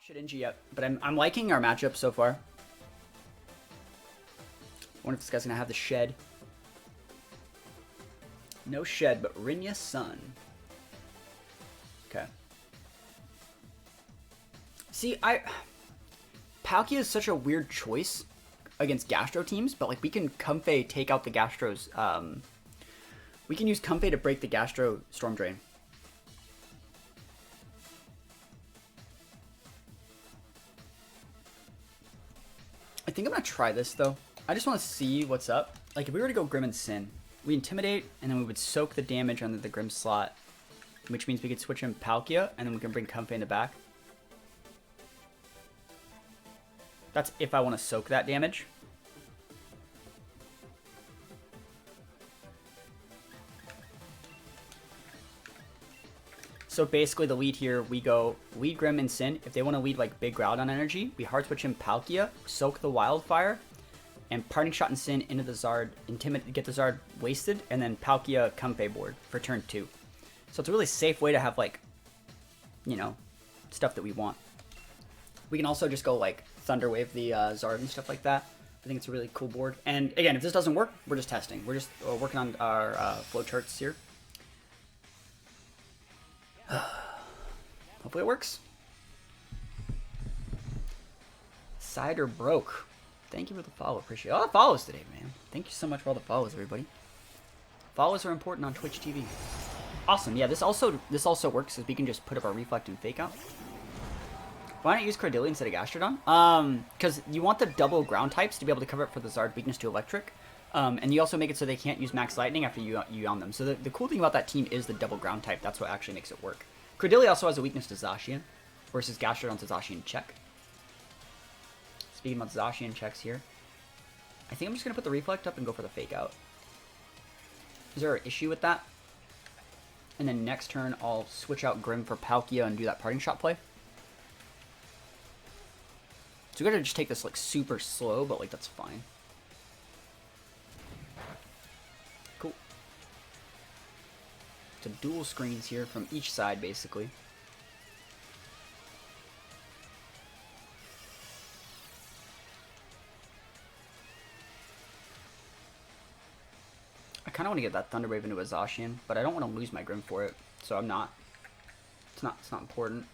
Shit NG yet, but I'm liking our matchup so far. I wonder if this guy's gonna have the shed. No shed, but Rinya Sun. Okay. See, Palkia is such a weird choice against Gastro teams, but like we can Comfey take out the Gastros. We can use Comfey to break the Gastro Storm Drain. I think I'm gonna try this though. I just want to see what's up. Like if we were to go Grim and Sin, we Intimidate and then we would soak the damage under the Grim slot, which means we could switch in Palkia and then we can bring Comfey in the back. That's if I want to soak that damage. So basically the lead here, we go lead Grim and Sin. If they want to lead like big Groudon energy, we hard switch in Palkia, soak the Wildfire, and Parting Shot and Sin into the Zard, get the Zard wasted, and then Palkia Comfey board for turn 2. So it's a really safe way to have like, you know, stuff that we want. We can also just go like Thunder Wave the Zard and stuff like that. I think it's a really cool board. And again, if this doesn't work, we're just testing. We're just working on our flow charts here. Hopefully it works. Cider Broke. Thank you for the follow. Appreciate it. A lot of follows today, man. Thank you so much for all the follows, everybody. Follows are important on Twitch TV. Awesome. Yeah, this also works because we can just put up our Reflect and Fake Out. Why not use Cordillea instead of Gastrodon? Because you want the double ground types to be able to cover up for the Zard weakness to Electric. And you also make it so they can't use Max Lightning after you on them. So the cool thing about that team is the double ground type. That's what actually makes it work. Cordillea also has a weakness to Zacian versus Gastrodon to Zacian check. Speaking about Zacian checks here, I think I'm just going to put the Reflect up and go for the Fake Out. Is there an issue with that? And then next turn, I'll switch out Grim for Palkia and do that Parting Shot play. So we gotta just take this like super slow, but like that's fine. Cool. So dual screens here from each side, basically. I kind of want to get that Thunder Wave into a Zacian, but I don't want to lose my Grim for it, so I'm not. It's not important.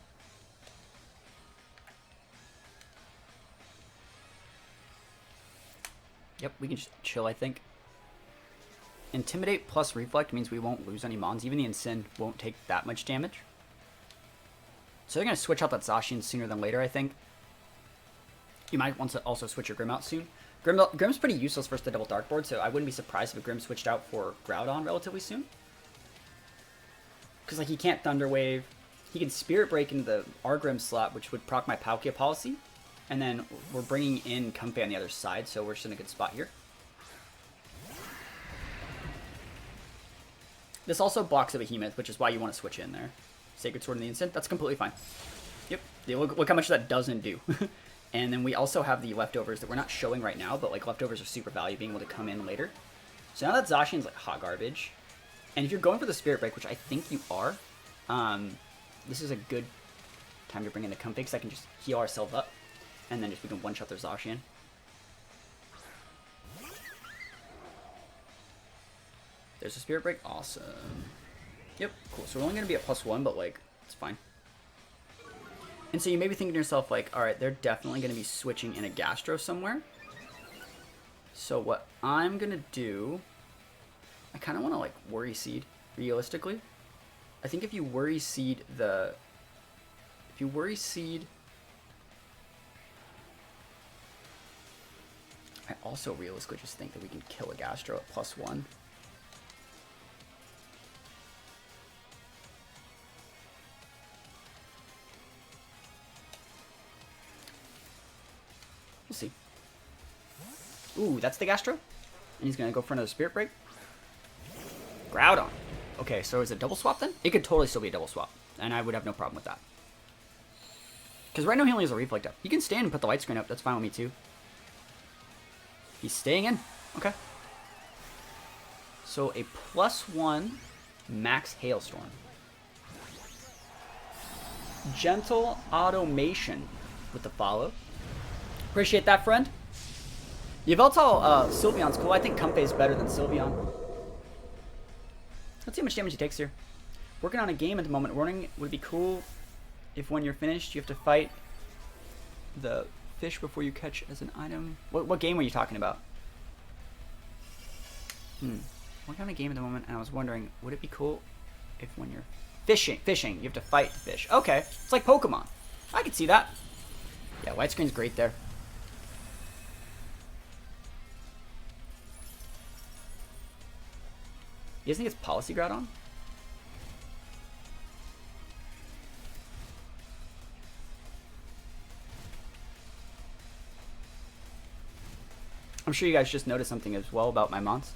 Yep, we can just chill, I think. Intimidate plus Reflect means we won't lose any Mons. Even the Incin won't take that much damage. So they're going to switch out that Zacian sooner than later, I think. You might want to also switch your Grim out soon. Grim's pretty useless versus the double Dark board, so I wouldn't be surprised if a Grim switched out for Groudon relatively soon. Because like he can't Thunder Wave. He can Spirit Break into our Grim slot, which would proc my Palkia policy. And then we're bringing in Comfey on the other side, so we're just in a good spot here. This also blocks a Behemoth, which is why you want to switch in there. Sacred Sword in the instant, that's completely fine. Yep, look how much that doesn't do. And then we also have the leftovers that we're not showing right now, but like leftovers are super valuable, being able to come in later. So now that Zacian's like hot garbage, and if you're going for the Spirit Break, which I think you are, this is a good time to bring in the Comfey, because I can just heal ourselves up. And then just we can one-shot their Zacian. There's a Spirit Break. Awesome. Yep, cool. So we're only going to be at +1, but, like, it's fine. And so you may be thinking to yourself, like, alright, they're definitely going to be switching in a Gastro somewhere. So what I'm going to do... I kind of want to, like, Worry Seed, realistically. I think if you Worry Seed the... If you Worry Seed... I also realistically just think that we can kill a Gastro at +1. We'll see. Ooh, that's the Gastro? And he's going to go for another Spirit Break? Groudon. Okay, so is it double swap then? It could totally still be a double swap, and I would have no problem with that. Because right now he only has a Reflect up. He can stand and put the light screen up, that's fine with me too. He's staying in. Okay. So a +1 max Hailstorm. Gentle Automation. with the follow. Appreciate that, friend. Yveltal Sylveon's cool. I think Comfey is better than Sylveon. Let's see how much damage he takes here. Working on a game at the moment. Warning, would it be cool if when you're finished you have to fight the fish before you catch as an item? What game were you talking about? Working on a game at the moment, and I was wondering, would it be cool if when you're fishing, you have to fight the fish? Okay, it's like Pokemon. I could see that. Yeah, widescreen's great there. You guys think it's Policy Groudon? I'm sure you guys just noticed something as well about my mons.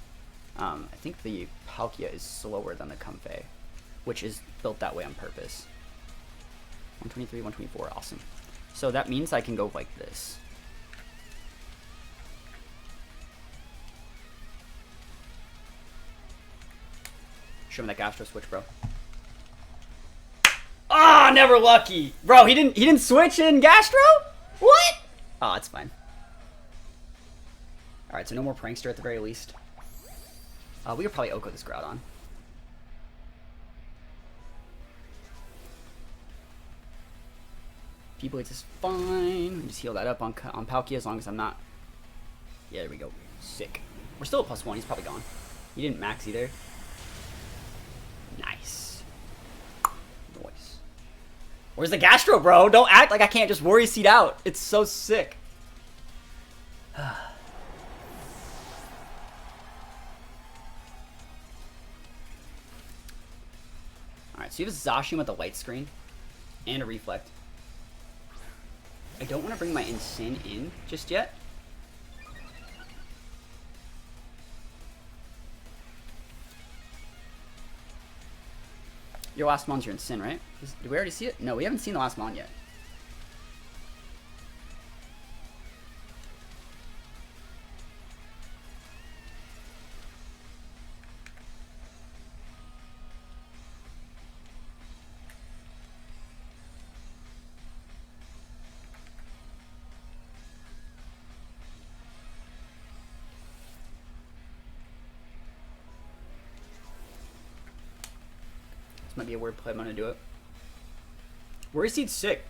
I think the Palkia is slower than the Comfey, which is built that way on purpose. 123, 124, awesome. So that means I can go like this. Show me that Gastro switch, bro. Ah, never lucky. Bro, he didn't switch in Gastro? What? Oh, it's fine. Alright, so no more Prankster at the very least. We could probably Oko this Groudon. P-Blades is fine. Just heal that up on Palkia as long as I'm not... Yeah, there we go. Sick. We're still at +1. He's probably gone. He didn't max either. Nice. Nice. Where's the Gastro, bro? Don't act like I can't just Worry Seed out. It's so sick. Alright, so you have a Zacian with a Light Screen and a Reflect. I don't want to bring my Insane in just yet. Your last mon's your Insane, right? Did we already see it? No, we haven't seen the last mon yet. This might be a weird play. I'm gonna do it. Worry Seed's sick.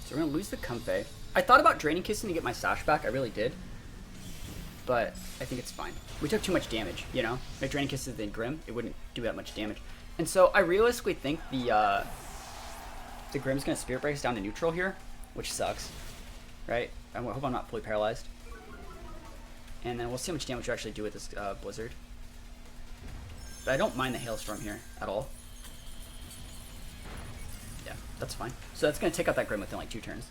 So we're gonna lose the Comfey. I thought about Draining Kissing to get my Sash back. I really did. But I think it's fine. We took too much damage, you know? If Draining Kiss is the Grim, it wouldn't do that much damage. And so I realistically think the Grim's gonna Spirit Break us down to neutral here, which sucks, right? I hope I'm not fully paralyzed. And then we'll see how much damage we actually do with this Blizzard. But I don't mind the Hailstorm here at all. Yeah, that's fine. So that's going to take out that Grim within like 2 turns.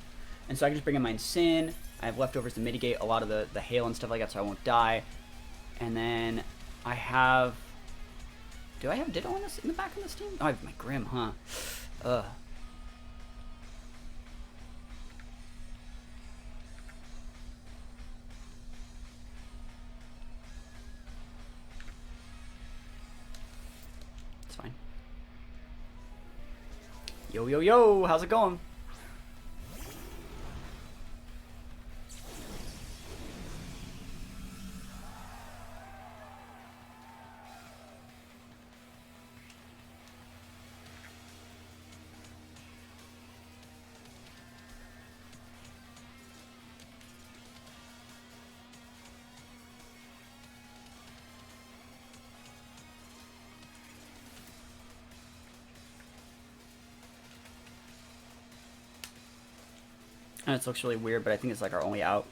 And so I can just bring in my Sin. I have leftovers to mitigate a lot of the hail and stuff like that so I won't die. And then I have... Do I have Ditto in the back of this team? Oh, I have my Grim, huh? Ugh. Fine. Yo, yo, yo, how's it going? And it looks really weird, but I think it's like our only out.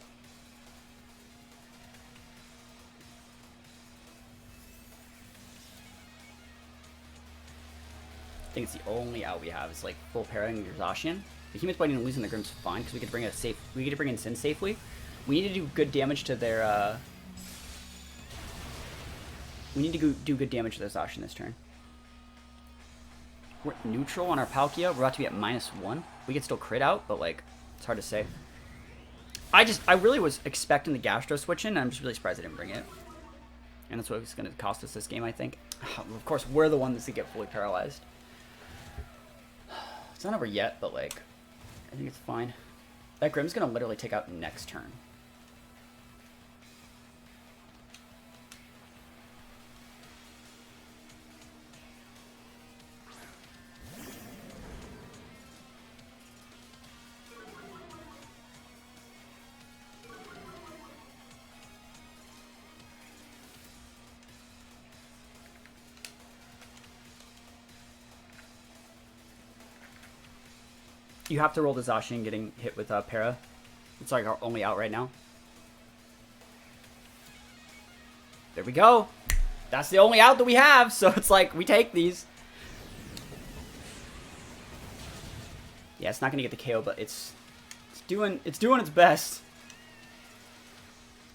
I think it's the only out we have. It's like full pairing your Zacian. The Human's Biting and losing the Grim's fine because we could bring a safe. We could bring in Sin safely. We need to do good damage to their. We need to do good damage to their Zacian this turn. We're neutral on our Palkia. We're about to be at -1. We could still crit out, but like. It's hard to say. I really was expecting the Gastro switch in, and I'm just really surprised I didn't bring it. And that's what it's going to cost us this game, I think. Of course, we're the ones that get fully paralyzed. It's not over yet, but, like, I think it's fine. That Grim's going to literally take out next turn. You have to roll the Zacian getting hit with Para. It's like our only out right now. There we go. That's the only out that we have, so it's like we take these. Yeah, it's not gonna get the KO, but it's doing its best.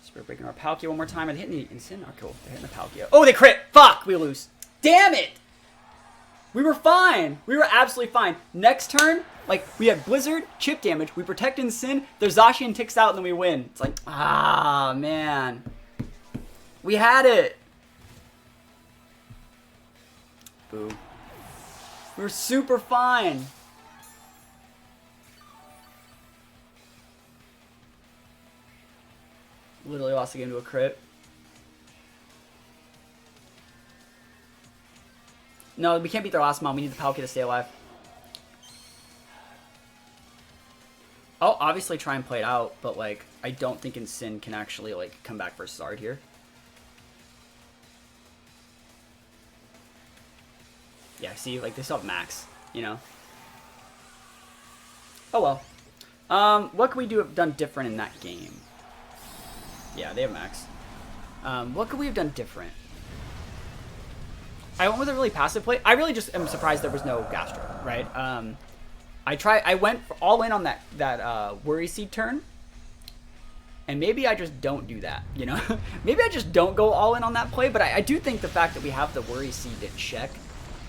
Spirit breaking our Palkia one more time. Are they hitting the Instant? Oh, cool. They're hitting the Palkia. Oh, they crit! Fuck! We lose. Damn it! We were fine. We were absolutely fine. Next turn, like, we had Blizzard, chip damage, we protect and Sin, their Zacian ticks out, and then we win. It's like, ah, man. We had it. Boo. We were super fine. Literally lost the game to a crit. No, we can't beat their last mom. We need the Palkia to stay alive. I'll obviously try and play it out, but, like, I don't think Sin can actually, like, come back versus Zard here. Yeah, see, like, they still have Max, you know? Oh, well. What could we have done different in that game? Yeah, they have Max. What could we have done different? I went with a really passive play. I really just am surprised there was no Gastro, right? I went all in on that Worry Seed turn, and maybe I just don't do that, you know? Maybe I just don't go all in on that play, but I do think the fact that we have the Worry Seed to check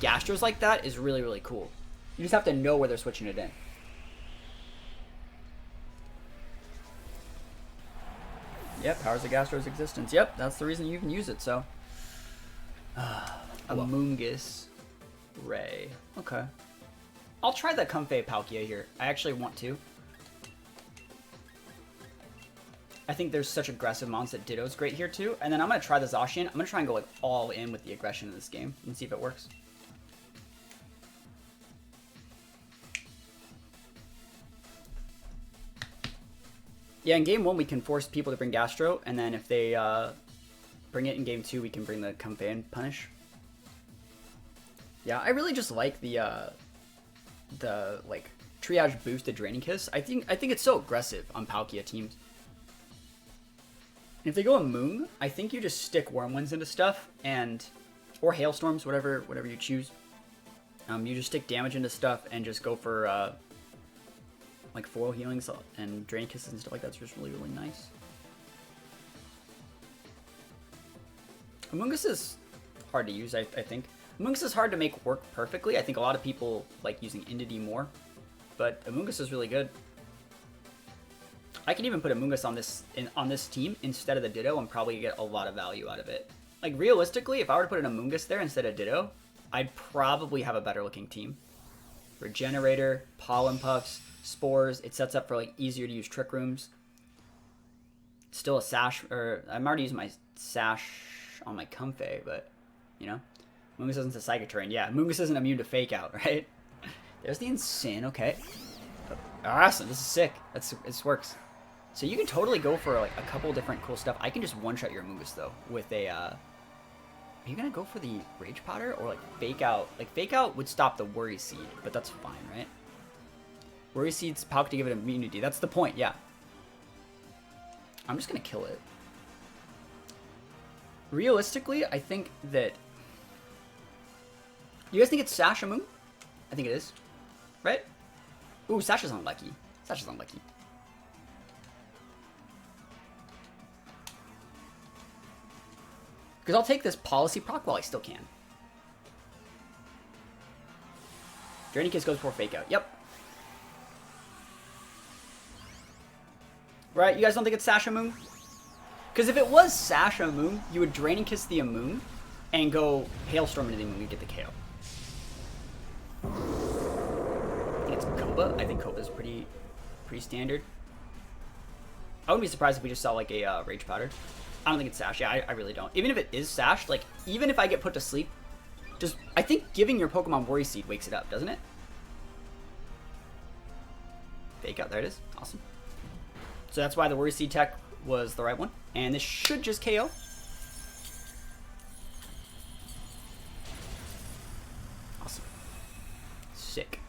Gastros like that is really, really cool. You just have to know where they're switching it in. Yep, powers of Gastro's existence. Yep, that's the reason you can use it, so. Amoonguss Ray. Okay. I'll try the Comfey Palkia here. I actually want to. I think there's such aggressive mons that Ditto's great here too. And then I'm going to try the Zacian. I'm going to try and go like all in with the aggression in this game and see if it works. Yeah, in game 1 we can force people to bring Gastro, and then if they bring it in game 2 we can bring the Comfey and punish. Yeah, I really just like the like triage boosted Draining Kiss. I think it's so aggressive on Palkia teams. And if they go a Moon, I think you just stick Wormwinds into stuff or Hailstorms, whatever you choose. You just stick damage into stuff and just go for like foil healings and Draining Kisses and stuff like that. It's just really, really nice. Amoonguss is hard to use, I think. Amoonguss is hard to make work perfectly. I think a lot of people like using Indity more, but Amoonguss is really good. I can even put Amoonguss on this team instead of the Ditto and probably get a lot of value out of it. Like, realistically, if I were to put an Amoonguss there instead of Ditto, I'd probably have a better looking team. Regenerator, Pollen Puffs, Spores. It sets up for like easier to use Trick Rooms. Still a Sash, or I'm already using my Sash on my Comfey, but you know. Amoonguss isn't a Psychic Terrain. Yeah, Amoonguss isn't immune to Fake Out, right? There's the Insane, okay. Awesome, this is sick. This works. So you can totally go for like a couple different cool stuff. I can just one-shot your Amoonguss though with a, are you gonna go for the Rage Powder or like Fake Out? Like Fake Out would stop the Worry Seed, but that's fine, right? Worry Seed's Palkia to give it immunity. That's the point, yeah. I'm just gonna kill it. Realistically, I think that... You guys think it's Sash Amoon? I think it is. Right? Ooh, Sash is unlucky. Sash is unlucky. Because I'll take this Policy proc while I still can. Draining Kiss goes for Fake Out. Yep. Right? You guys don't think it's Sash Amoon? Because if it was Sash Amoon, you would Draining Kiss the Amoon and go Hailstorm into the Amoon and get the KO. I think it's Koba. I think Koba's pretty standard. I wouldn't be surprised if we just saw like a Rage Powder. I don't think it's Sash. Yeah, I really don't. Even if it is Sash, like, even if I get put to sleep, I think giving your Pokemon Worry Seed wakes it up, doesn't it? Fake out. There it is. Awesome. So that's why the Worry Seed tech was the right one. And this should just KO. Awesome. Sick.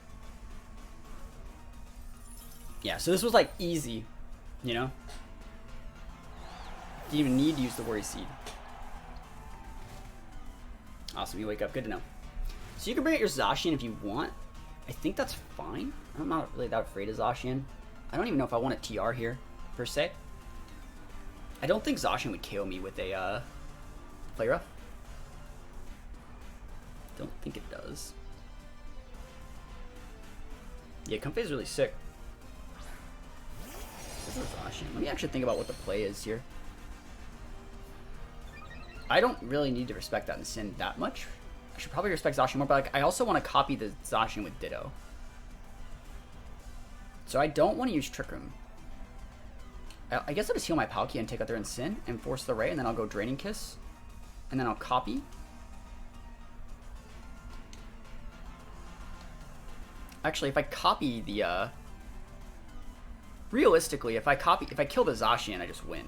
Yeah, so this was like easy, you know? Didn't even need to use the Worry Seed. Awesome, you wake up. Good to know. So you can bring out your Zacian if you want. I think that's fine. I'm not really that afraid of Zacian. I don't even know if I want a TR here, per se. I don't think Zacian would KO me with a Flare Up. Don't think it does. Yeah, Comfey is really sick. This is Zacian. Let me actually think about what the play is here. I don't really need to respect that in Sin that much. I should probably respect Zacian more, but like, I also want to copy the Zacian with Ditto. So I don't want to use Trick Room. I guess I'll just heal my Palkia and take out their Sin and force the Ray, and then I'll go Draining Kiss. And then I'll copy. Actually, if I copy the realistically, if I kill the Zacian, I just win.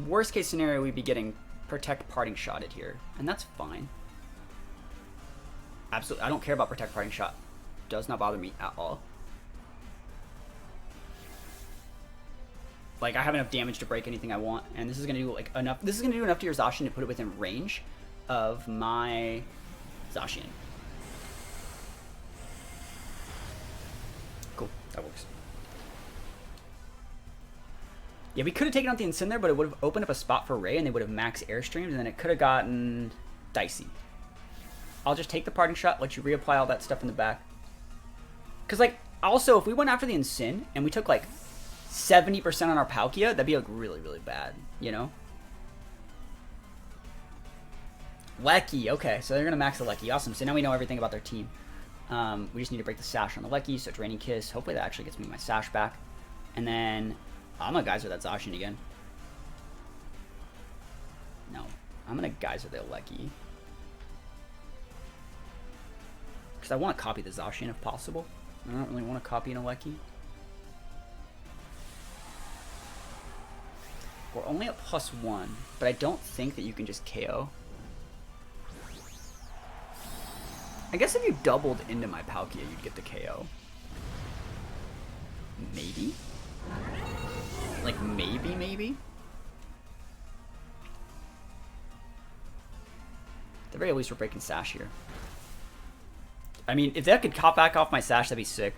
Worst case scenario, we'd be getting Protect Parting Shotted here, and that's fine. Absolutely, I don't care about Protect Parting Shot. Does not bother me at all. Like, I have enough damage to break anything I want, and this is gonna do like enough. This is gonna do enough to your Zacian to put it within range of my Zacian. Cool, that works. Yeah, we could have taken out the Incin there, but it would have opened up a spot for Ray, and they would have max Airstreamed, and then it could have gotten dicey. I'll just take the Parting Shot, let you reapply all that stuff in the back. Because, like, also, if we went after the Incin, and we took, like, 70% on our Palkia, that'd be, like, really, really bad, you know? Lecky, okay, so they're going to max the Lecky. Awesome, so now we know everything about their team. We just need to break the Sash on the Lecky, so Draining Kiss. Hopefully that actually gets me my Sash back. And then I'm gonna Geyser that Zacian again. No, I'm gonna Geyser the Lecky. Because I want to copy the Zacian if possible. I don't really want to copy an Lecky. We're only at +1, but I don't think that you can just KO. I guess if you doubled into my Palkia, you'd get the KO. Maybe? Like, maybe? At the very least, we're breaking Sash here. I mean, if that could cop back off my Sash, that'd be sick.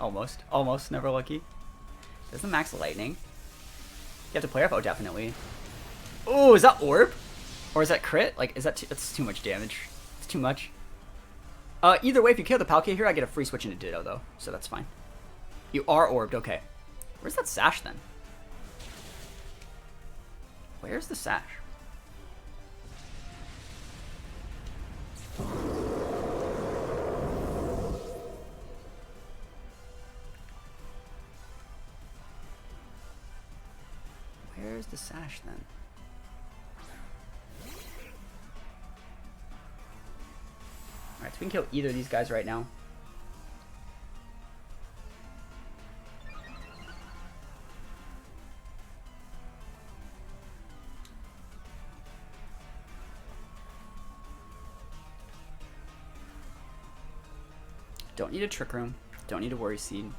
Almost. Almost. Never lucky. Doesn't max Lightning. You have to play off. Oh, definitely. Oh, is that Orb? Or is that crit? Like, is that that's too much damage. It's too much. Either way, if you kill the Palkia here, I get a free switch into Ditto, though. So that's fine. You are orbed. Okay. Where's that Sash, then? Where's the Sash? Where's the Sash, then? Alright, so we can kill either of these guys right now. Don't need a Trick Room. Don't need a Worry Seed.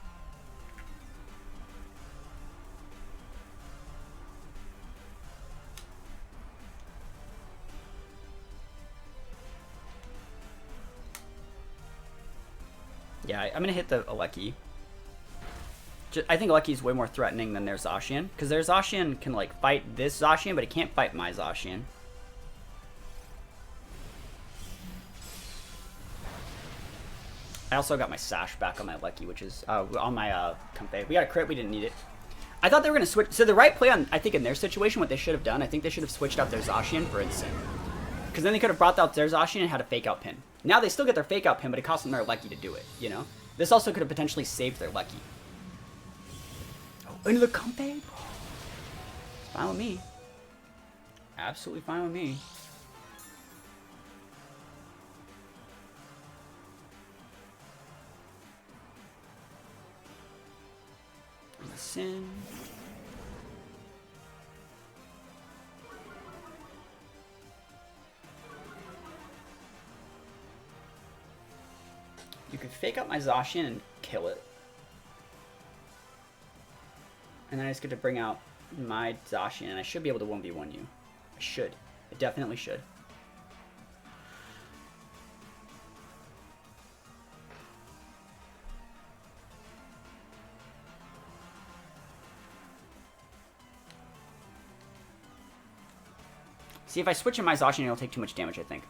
Yeah, I'm gonna hit the Lecky. I think Lecky's way more threatening than their Zacian, because their Zacian can like fight this Zacian, but it can't fight my Zacian. I also got my Sash back on my Lecky, which is on my Comfey. We got a crit, we didn't need it. I thought they were going to switch. So the right play on, I think in their situation, what they should have done, I think they should have switched out their Zacian for Insane. Because then they could have brought out their Zacian and had a fake out pin. Now they still get their fake out pin, but it costs them their Lucky to do it, you know? This also could have potentially saved their Lucky. Oh, into the Compe? It's fine with me. Absolutely fine with me. Sin. You could fake out my Zacian and kill it. And then I just get to bring out my Zacian, and I should be able to 1v1 you. I should. I definitely should. See, if I switch in my Zacian, it'll take too much damage, I think.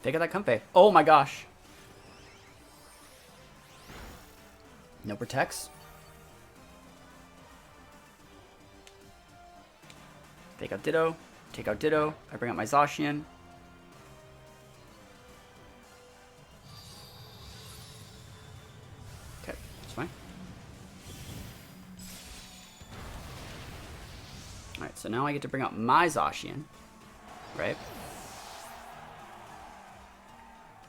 Take out that Comfey. Oh my gosh. No protects. Take out Ditto. Take out Ditto. I bring out my Zacian. Okay, that's fine. Alright, so now I get to bring out my Zacian. Right?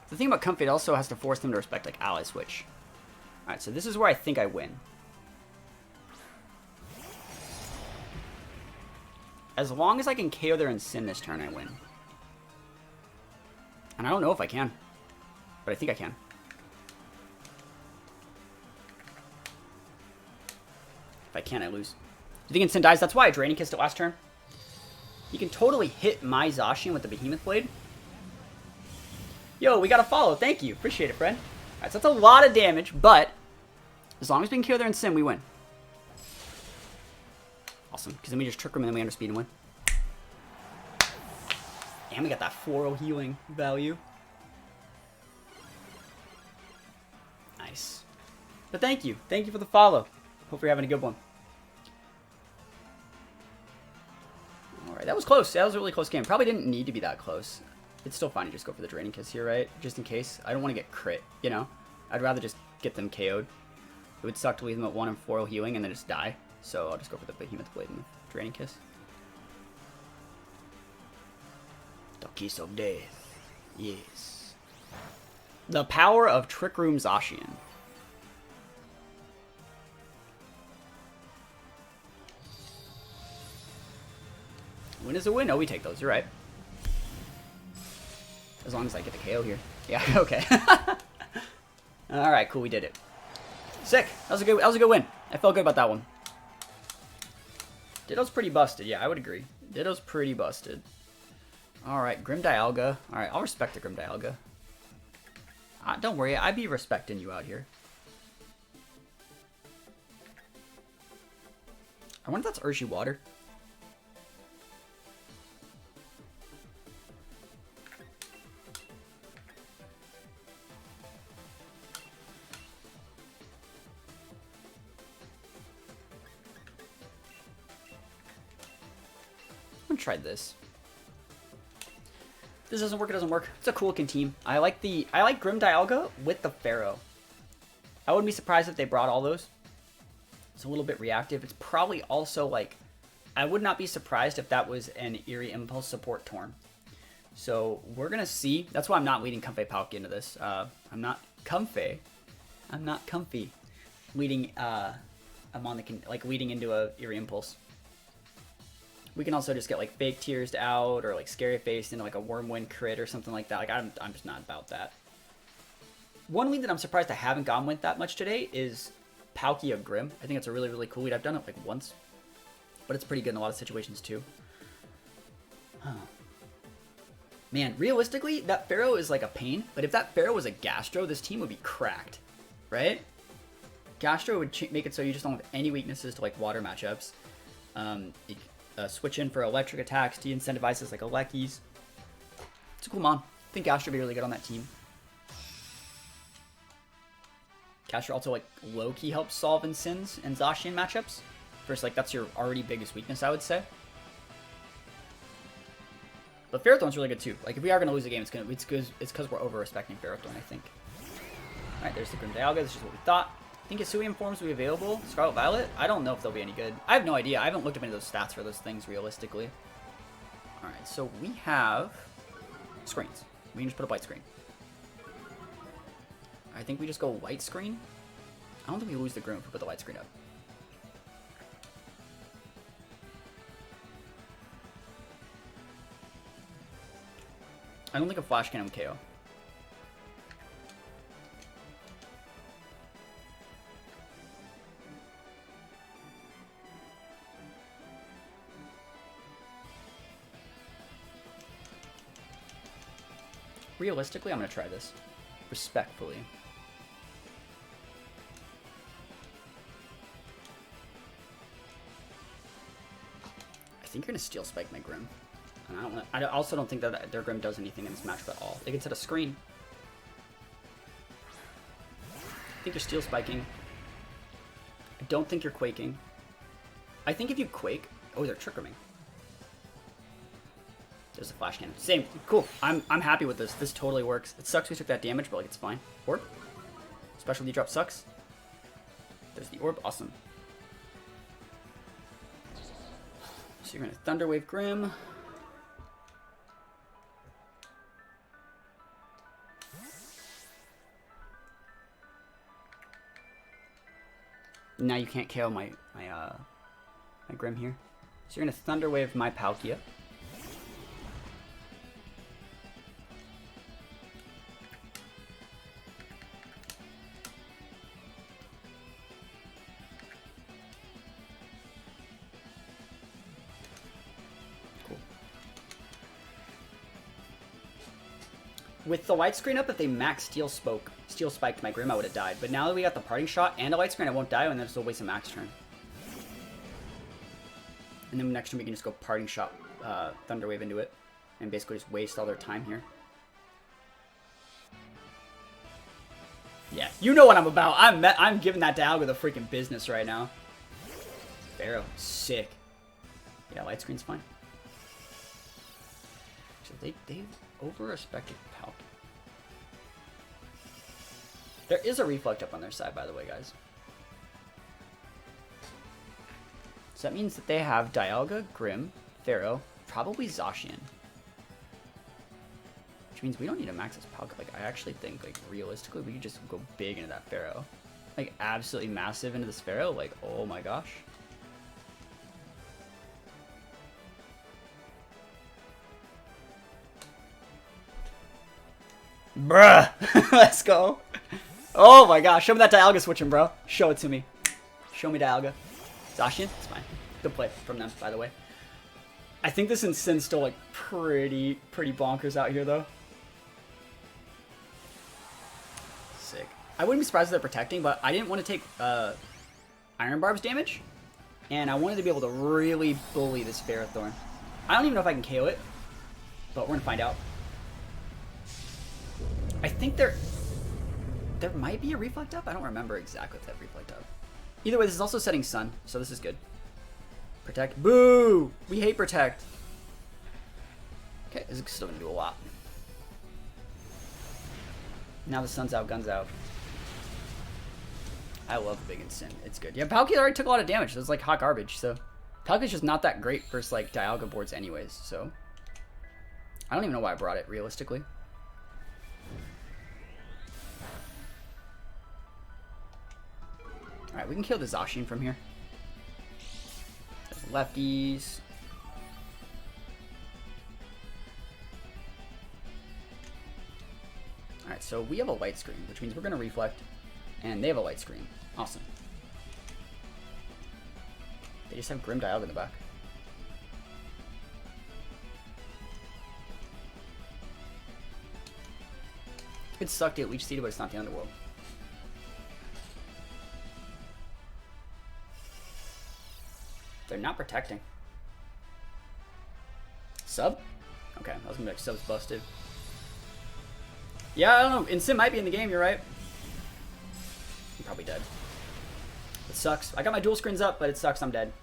The thing about Comfey, it also has to force them to respect, like, ally switch. Alright, so this is where I think I win. As long as I can KO their Ensign this turn, I win. And I don't know if I can. But I think I can. If I can, I lose. You think Ensign dies? That's why I Draining Kissed it last turn. You can totally hit my Zacian with the Behemoth Blade. Yo, we got a follow. Thank you. Appreciate it, friend. Alright, so that's a lot of damage, but as long as we can kill their Ensign, we win. Awesome, because then we just trick them and then we underspeed and win. And we got that floral healing value. Nice. But thank you. Thank you for the follow. Hope you're having a good one. Alright, that was close. That was a really close game. Probably didn't need to be that close. It's still fine to just go for the Draining Kiss here, right? Just in case. I don't want to get crit, you know? I'd rather just get them KO'd. It would suck to leave them at 1 and 4 healing and then just die. So I'll just go for the Behemoth Blade and the Draining Kiss. The Kiss of Death. Yes. The power of Trick Room Zacian. Win is a win. Oh, we take those. You're right. As long as I get the KO here. Yeah, okay. Alright, cool, we did it. Sick. That was a good win. I felt good about that one. Ditto's pretty busted, yeah, I would agree. Ditto's pretty busted. Alright, Grim Dialga. Alright, I'll respect the Grim Dialga. Don't worry, I be respecting you out here. I wonder if that's Urshi Water. Try this. If this doesn't work, it doesn't work. It's a cool looking team. I like Grim Dialga with the Pharaoh. I wouldn't be surprised if they brought all those. It's a little bit reactive. It's probably also like, I would not be surprised if that was an Eerie Impulse support Torn. So we're gonna see. That's why I'm not leading Comfey Palkia into this. I'm not comfy leading I'm on the like leading into a Eerie Impulse. We can also just get like fake tears out or like scary face into like a Wormwind crit or something like that. Like I'm just not about that. One lead that I'm surprised I haven't gone with that much today is Palkia Grim. I think it's a really, really cool lead. I've done it like once, but it's pretty good in a lot of situations too. Huh. Man, realistically, that Pharaoh is like a pain, but if that Pharaoh was a Gastro, this team would be cracked, right? Gastro would make it so you just don't have any weaknesses to like water matchups. switch in for electric attacks, de-incentivizes like Aleki's. It's a cool mon. I think Gash would be really good on that team. Caster also like low-key helps solve Insins and Zacian matchups. First, like that's your already biggest weakness, I would say. But Ferrothorn's really good too. Like if we are gonna lose a game, it's because we're over-respecting Ferrothorn, I think. All right, there's the Grim Dialga. This is what we thought. I think Hisuian forms will be available. Scarlet Violet. I don't know if they'll be any good. I have no idea. I haven't looked up into those stats for those things realistically. All right, so we have screens. We can just put a white screen. I think we just go white screen. I don't think we lose the Groom if we put the white screen up. I don't think a Flash Cannon would KO. Realistically, I'm going to try this. Respectfully. I think you're going to Steel Spike my Grim. And I also don't think that their Grim does anything in this matchup at all. They can set a screen. I think you're Steel Spiking. I don't think you're Quaking. I think if you Quake... Oh, they're Trick Rooming. There's a Flash Cannon. Same. Cool. I'm happy with this. This totally works. It sucks we took that damage, but like it's fine. Orb. Specialty drop sucks. There's the Orb. Awesome. So you're going to Thunder Wave Grim. Now you can't KO my Grim here. So you're going to Thunder Wave my Palkia. With the light screen up, if they max Steel Spiked my Grim, I would have died. But now that we got the Parting Shot and a light screen, I won't die, and then still waste a max turn. And then next turn we can just go Parting Shot Thunder Wave into it, and basically just waste all their time here. Yeah, you know what I'm about. I'm giving that Dialga the freaking business right now. Pharaoh, sick. Yeah, light screen's fine. So they've over-respected Palkia. There is a Reflect up on their side, by the way, guys. So that means that they have Dialga, Grim, Pharaoh, probably Zacian. Which means we don't need to max this Palkia. Like, I actually think, like, realistically, we could just go big into that Pharaoh. Like, absolutely massive into this Pharaoh. Like, oh my gosh. Bruh! Let's go. Oh my gosh. Show me that Dialga switching, bro. Show it to me. Show me Dialga. Zacian? It's fine. Good play from them, by the way. I think this Incin's still, like, pretty bonkers out here, though. Sick. I wouldn't be surprised if they're protecting, but I didn't want to take Iron Barb's damage. And I wanted to be able to really bully this Ferrothorn. I don't even know if I can KO it, but we're going to find out. I think there might be a Reflect up. I don't remember exactly if that Reflect up. Either way, this is also setting Sun, so this is good. Protect. Boo! We hate Protect. Okay, this is still going to do a lot. Now the Sun's out, Gun's out. I love the big Incin. It's good. Yeah, Palkia already took a lot of damage. So it's like hot garbage. So Palkia's just not that great versus like Dialga boards anyways. So I don't even know why I brought it realistically. Alright, we can kill the Zacian from here. There's lefties. Alright, so we have a light screen, which means we're going to Reflect. And they have a light screen. Awesome. They just have Grim Dialga in the back. It'd suck to get Leech Seeded, but it's not the underworld. They're not protecting. Sub? Okay, I was gonna be like, sub's busted. Yeah, I don't know. Instant might be in the game, you're right. I'm probably dead. It sucks. I got my dual screens up, but it sucks I'm dead.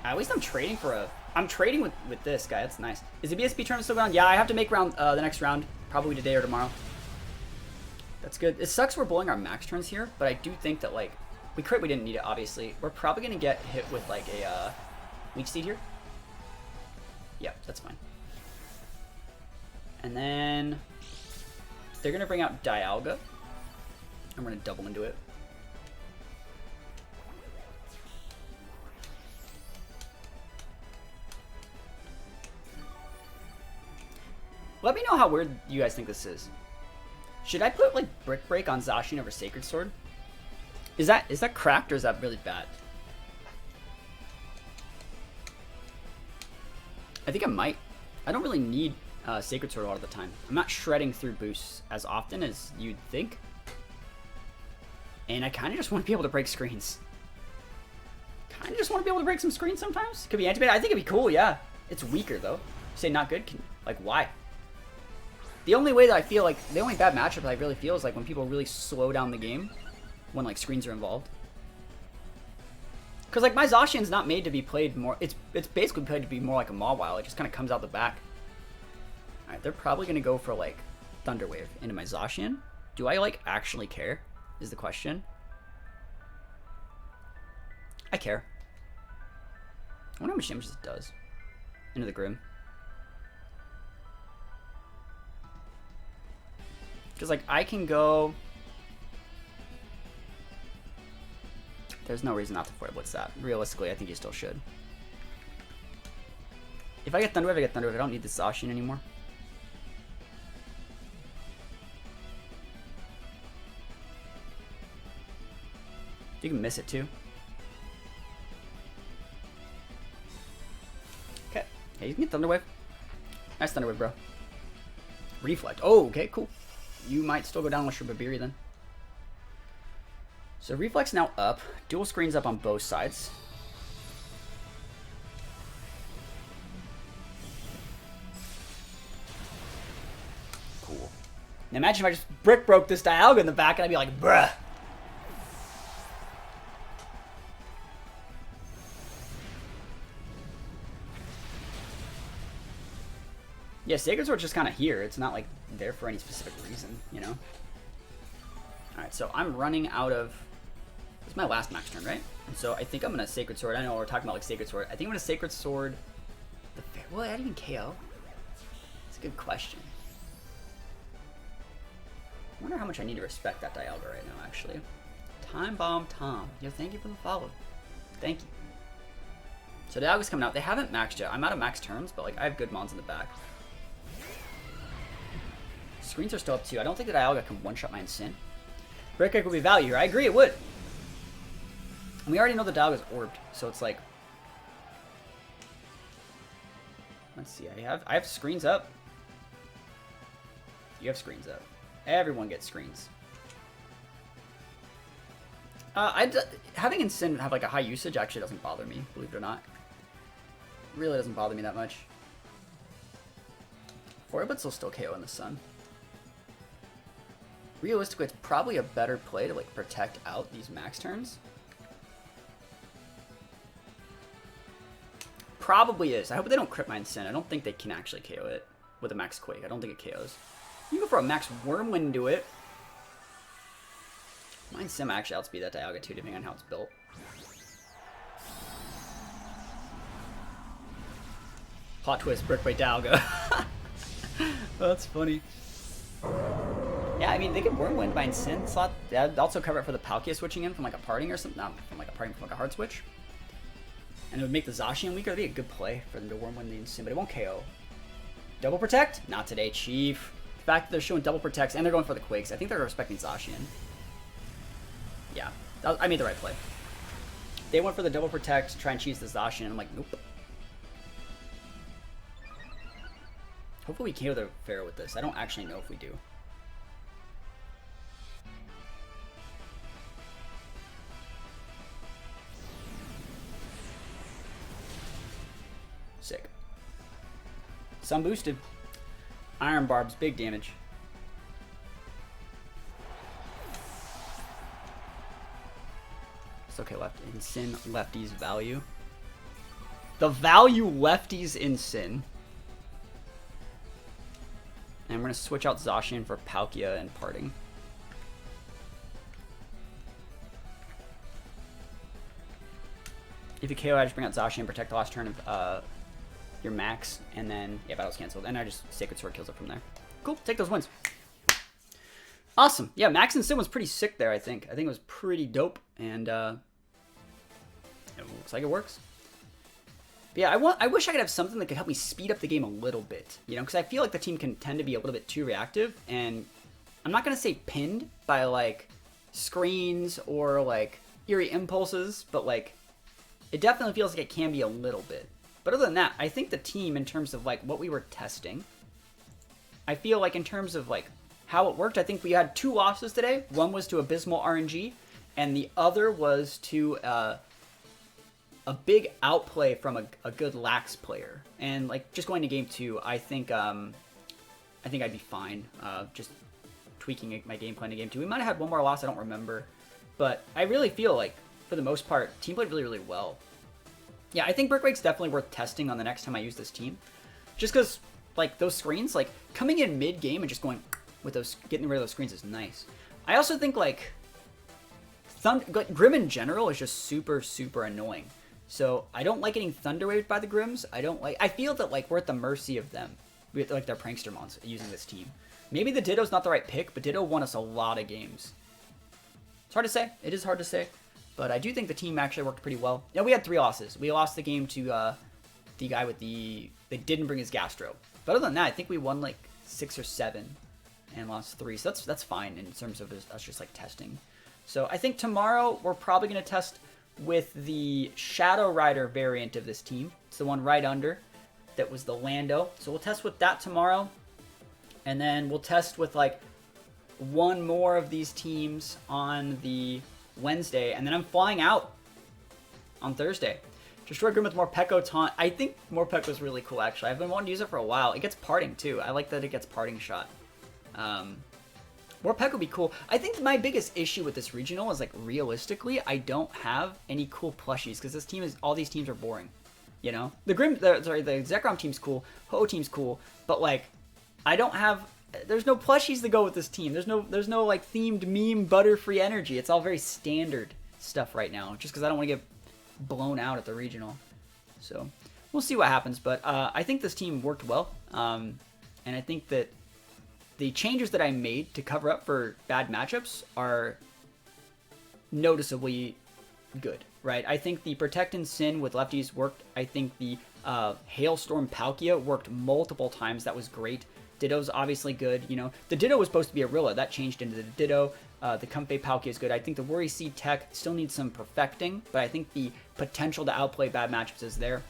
At least I'm trading for a... I'm trading with this guy. That's nice. Is the BSP tournament still going on? Yeah, I have to make round the next round. Probably today or tomorrow. That's good. It sucks we're blowing our max turns here, but I do think that, like... We didn't need it, obviously. We're probably going to get hit with, like, a weak seed here. Yeah, that's fine. And then... They're going to bring out Dialga. I'm going to double into it. Let me know how weird you guys think this is. Should I put, like, Brick Break on Zacian over Sacred Sword? Is that cracked or is that really bad? I think I might. I don't really need Sacred Sword a lot of the time. I'm not shredding through boosts as often as you'd think. And I kind of just want to be able to break screens. Kind of just want to be able to break some screens sometimes. Could be anti-beta. I think it'd be cool, yeah. It's weaker, though. You say not good? Like, why? The only way that I feel like, the only bad matchup I really feel is like when people really slow down the game when like screens are involved. Because like my Zacian's not made to be played more, it's basically played to be more like a Mawile. It just kind of comes out the back. Alright, they're probably going to go for like Thunder Wave into my Zacian. Do I like actually care is the question. I care. I wonder how much damage this does. Into the Grim. Because, like, I can go... There's no reason not to Flare Blitz that. Realistically, I think you still should. If I get Thunder Wave, I get Thunder Wave. I don't need the Zacian anymore. You can miss it, too. Okay. Hey, you can get Thunder Wave. Nice Thunder Wave, bro. Reflect. Oh, okay, cool. You might still go down with your Babiri then. So Reflex now up. Dual screens up on both sides. Cool. Now imagine if I just brick broke this Dialga in the back and I'd be like, bruh. Yeah, Sacred Sword's just kind of here. It's not like there for any specific reason, you know? Alright, so I'm running out of... This is my last max turn, right? And so I think I'm going to Sacred Sword. I know we're talking about like Sacred Sword. I think I'm going to Sacred Sword... Well, I didn't even KO. That's a good question. I wonder how much I need to respect that Dialga right now, actually. Time Bomb Tom. Yo, thank you for the follow. Thank you. So Dialga's coming out. They haven't maxed yet. I'm out of max turns, but like I have good mons in the back. Screens are still up too. I don't think that Dialga can one-shot my Insyn. Brick Egg would be value here. I agree, it would. And we already know the Dialga's orbed, so it's like... Let's see, I have screens up. You have screens up. Everyone gets screens. Having Insyn have like a high usage actually doesn't bother me, believe it or not. It really doesn't bother me that much. Blitz will still KO in the sun. Realistically, it's probably a better play to like protect out these max turns. Probably is. I hope they don't crit my Insyn. I don't think they can actually KO it with a max Quake. I don't think it KOs. You can go for a max Wormwind into it. My Insyn actually outspeed that Dialga too, depending on how it's built. Plot twist, Brick by Dialga. That's funny. Yeah, I mean, they could Wormwind by Insyn slot. That'd also cover it for the Palkia switching in from like a parting or something. Not from like a parting, from like a hard switch. And it would make the Zacian weaker. That'd be a good play for them to Wormwind the Insyn, but it won't KO. Double Protect? Not today, Chief. The fact that they're showing Double Protects and they're going for the Quakes, I think they're respecting Zacian. Yeah, I made the right play. They went for the Double Protect, try and cheese the Zacian, and I'm like, nope. Hopefully we KO the Pharaoh with this. I don't actually know if we do. Sick. Sun boosted. Iron Barbs, big damage. It's okay, left in Sin, lefties value. The value lefties in Sin. And I'm going to switch out Zacian for Palkia and Parting. If you KO, I just bring out Zacian, protect the last turn of your max, and then, yeah, battle's canceled. And I just Sacred Sword kills it from there. Cool, take those wins. Awesome. Yeah, Max and Sin was pretty sick there, I think. I think it was pretty dope, and it looks like it works. But yeah, I wish I could have something that could help me speed up the game a little bit, you know, because I feel like the team can tend to be a little bit too reactive, and I'm not going to say pinned by, like, screens or, like, eerie impulses, but, like, it definitely feels like it can be a little bit. But other than that, I think the team, in terms of, like, what we were testing, I feel like in terms of, like, how it worked, I think we had 2 losses today. One was to Abysmal RNG, and the other was to a big outplay from a good Lax player. And like just going to game 2, I think I'd be fine. Just tweaking my game plan to game 2. We might have had one more loss, I don't remember, but I really feel like for the most part, team played really, really well. Yeah, I think Brick Break's definitely worth testing on the next time I use this team, just because like those screens, like coming in mid game and just going with those, getting rid of those screens is nice. I also think like Grim in general is just super, super annoying. So I don't like getting Thunder Waved by the Grims. I feel that like we're at the mercy of them. We like their prankster mons using this team. Maybe the Ditto's not the right pick, but Ditto won us a lot of games. It's hard to say. It is hard to say. But I do think the team actually worked pretty well. Yeah, we had 3 losses. We lost the game to the guy with they didn't bring his Gastro. But other than that, I think we won like 6 or 7 and lost 3. So that's fine in terms of us just like testing. So I think tomorrow we're probably going to test with the Shadow Rider variant of this team. It's the one right under. That was the Lando. So we'll test with that tomorrow. And then we'll test with like one more of these teams on the Wednesday. And then I'm flying out on Thursday. Destroy Grim with Morpeko Taunt. I think Morpeko is really cool, actually. I've been wanting to use it for a while. It gets Parting, too. I like that it gets Parting Shot. Morpeko would be cool. I think my biggest issue with this regional is, like, realistically, I don't have any cool plushies, because this team is, all these teams are boring, you know? The Zekrom team's cool, Ho team's cool, but, like, I don't have, there's no plushies to go with this team. There's no, like, themed meme Butterfree energy. It's all very standard stuff right now, just because I don't want to get blown out at the regional. So, we'll see what happens, but I think this team worked well, and I think that the changes that I made to cover up for bad matchups are noticeably good, right? I think the Protect and Sin with lefties worked. I think the Hailstorm Palkia worked multiple times. That was great. Ditto's obviously good. You know, the Ditto was supposed to be a Rilla. That changed into the Ditto. The Comfey Palkia is good. I think the Worry Seed tech still needs some perfecting, but I think the potential to outplay bad matchups is there.